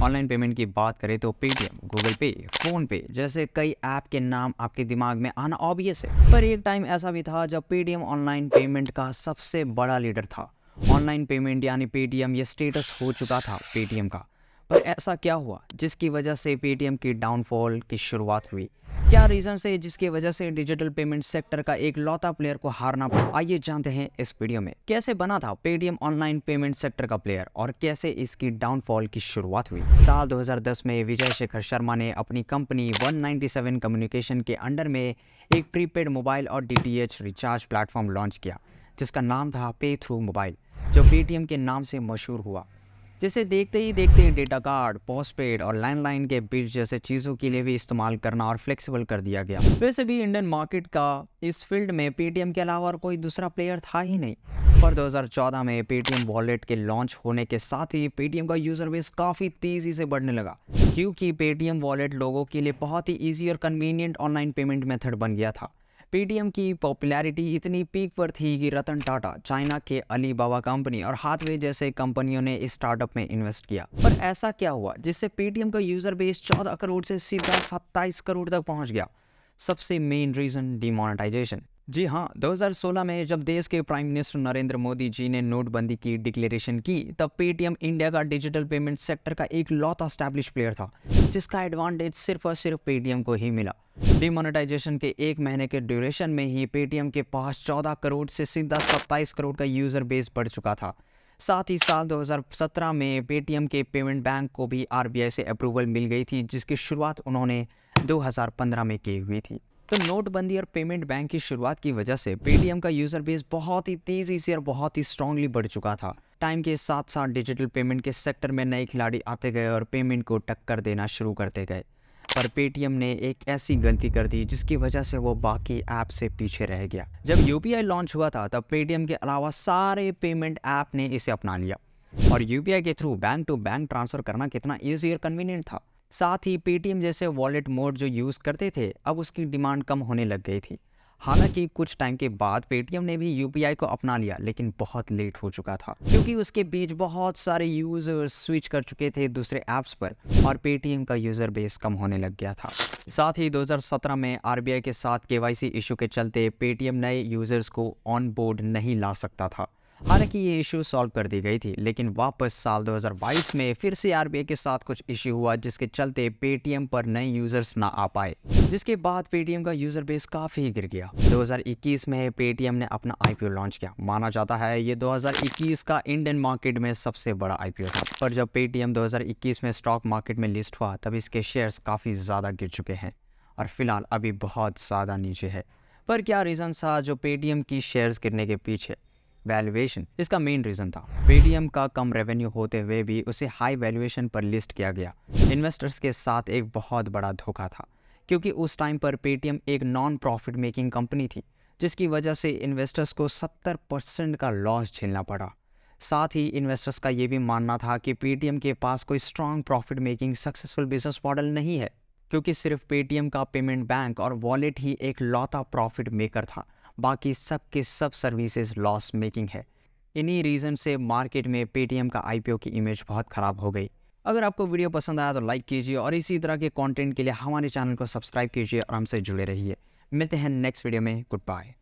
Online payment की बात करें तो पेटीएम, गूगल पे, फोन पे जैसे कई ऐप के नाम आपके दिमाग में आना ऑब्वियस है। पर एक टाइम ऐसा भी था जब पेटीएम ऑनलाइन पेमेंट का सबसे बड़ा लीडर था। ऑनलाइन पेमेंट यानी पेटीएम ये स्टेटस हो चुका था पेटीएम का। पर ऐसा क्या हुआ जिसकी वजह से पेटीएम की डाउनफॉल की शुरुआत हुई? क्या रीजन है जिसकी वजह से डिजिटल पेमेंट सेक्टर का एक लौता प्लेयर को हारना पड़ा? आइए जानते हैं इस वीडियो में कैसे बना था पेटीएम ऑनलाइन पेमेंट सेक्टर का प्लेयर और कैसे इसकी डाउनफॉल की शुरुआत हुई। साल 2010 में विजय शेखर शर्मा ने अपनी कंपनी 197 कम्युनिकेशन के अंडर में एक प्रीपेड मोबाइल और डीटीएच रिचार्ज प्लेटफॉर्म लॉन्च किया जिसका नाम था पे थ्रू मोबाइल, जो पेटीएम के नाम से मशहूर हुआ। जिसे देखते ही देखते डेटा कार्ड, पोस्टपेड और लैंडलाइन के बिल जैसे चीज़ों के लिए भी इस्तेमाल करना और फ्लेक्सिबल कर दिया गया। वैसे भी इंडियन मार्केट का इस फील्ड में पेटीएम के अलावा और कोई दूसरा प्लेयर था ही नहीं। पर 2014 में पेटीएम वॉलेट के लॉन्च होने के साथ ही पेटीएम का यूज़र बेस काफ़ी तेज़ी से बढ़ने लगा, क्योंकि पेटीएम वॉलेट लोगों के लिए बहुत ही ईजी और कन्वीनियंट ऑनलाइन पेमेंट मेथड बन गया था। पेटीएम की पॉपुलैरिटी इतनी पीक पर थी कि रतन टाटा, चाइना के अलीबाबा कंपनी और हाथवे जैसे कंपनियों ने इस स्टार्टअप में इन्वेस्ट किया। पर ऐसा क्या हुआ जिससे पेटीएम का यूजर बेस 14 करोड़ से सीधा 27 करोड़ तक पहुंच गया? सबसे मेन रीजन डिमोनेटाइजेशन। जी हाँ, 2016 में जब देश के प्राइम मिनिस्टर नरेंद्र मोदी जी ने नोटबंदी की डिक्लेरेशन की, तब पेटीएम इंडिया का डिजिटल पेमेंट सेक्टर का एक लौता एस्टैब्लिश प्लेयर था जिसका एडवांटेज सिर्फ और सिर्फ पेटीएम को ही मिला। डिमोनेटाइजेशन के एक महीने के ड्यूरेशन में ही पेटीएम के पास 14 करोड़ से सीधा 27 करोड़ का यूजर बेस बढ़ चुका था। साथ ही साल 2017 में पेटीएम के पेमेंट बैंक को भी आरबीआई से अप्रूवल मिल गई थी, जिसकी शुरुआत उन्होंने 2015 में की हुई थी। तो नोटबंदी और पेमेंट बैंक की शुरुआत की वजह से पेटीएम का यूजर बेस बहुत ही तेजी से और बहुत ही स्ट्रांगली बढ़ चुका था। टाइम के साथ साथ डिजिटल पेमेंट के सेक्टर में नए खिलाड़ी आते गए और पेमेंट को टक्कर देना शुरू करते गए। पर पेटीएम ने एक ऐसी गलती कर दी जिसकी वजह से वो बाकी ऐप से पीछे रह गया। जब यूपीआई लॉन्च हुआ था तब पेटीएम के अलावा सारे पेमेंट ऐप ने इसे अपना लिया और यूपीआई के through bank to bank transfer करना कितना ईजी और कन्वीनियंट था। साथ ही पेटीएम जैसे वॉलेट मोड जो यूज़ करते थे, अब उसकी डिमांड कम होने लग गई थी। हालांकि कुछ टाइम के बाद पेटीएम ने भी यूपीआई को अपना लिया, लेकिन बहुत लेट हो चुका था क्योंकि उसके बीच बहुत सारे यूजर्स स्विच कर चुके थे दूसरे ऐप्स पर और पेटीएम का यूजर बेस कम होने लग गया था। साथ ही 2017 में आरबीआई के साथ केवाईसी इशू के चलते पेटीएम नए यूजर्स को ऑन बोर्ड नहीं ला सकता था। हालांकि ये इशू सॉल्व कर दी गई थी, लेकिन वापस साल 2022 में फिर से आरबीआई के साथ कुछ इशू हुआ जिसके चलते पेटीएम पर नए यूजर्स ना आ पाए, जिसके बाद पेटीएम का यूजर बेस काफ़ी गिर गया। 2021 में पेटीएम ने अपना आईपीओ लॉन्च किया। माना जाता है ये 2021 का इंडियन मार्केट में सबसे बड़ा आईपीओ था। पर जब पेटीएम 2021 में स्टॉक मार्केट में लिस्ट हुआ तब इसके शेयर्स काफ़ी ज़्यादा गिर चुके हैं और फिलहाल अभी बहुत ज़्यादा नीचे है। पर क्या रीज़न था जो पेटीएम की शेयर्स गिरने के पीछे? वैल्यूएशन इसका मेन रीज़न था। पेटीएम का कम रेवेन्यू होते हुए भी उसे हाई वैल्यूएशन पर लिस्ट किया गया। इन्वेस्टर्स के साथ एक बहुत बड़ा धोखा था, क्योंकि उस टाइम पर पेटीएम एक नॉन प्रॉफिट मेकिंग कंपनी थी, जिसकी वजह से इन्वेस्टर्स को 70% का लॉस झेलना पड़ा। साथ ही इन्वेस्टर्स का ये भी मानना था कि पेटीएम के पास कोई strong profit making successful business model नहीं है, क्योंकि सिर्फ पेटीएम का पेमेंट बैंक और वॉलेट ही एक लौता प्रॉफिट मेकर था, बाकी सब के सब सर्विसेज लॉस मेकिंग है। इन्हीं रीज़न से मार्केट में पेटीएम का आईपीओ की इमेज बहुत ख़राब हो गई। अगर आपको वीडियो पसंद आया तो लाइक कीजिए और इसी तरह के कंटेंट के लिए हमारे चैनल को सब्सक्राइब कीजिए और हमसे जुड़े रहिए। मिलते हैं नेक्स्ट वीडियो में। Good bye.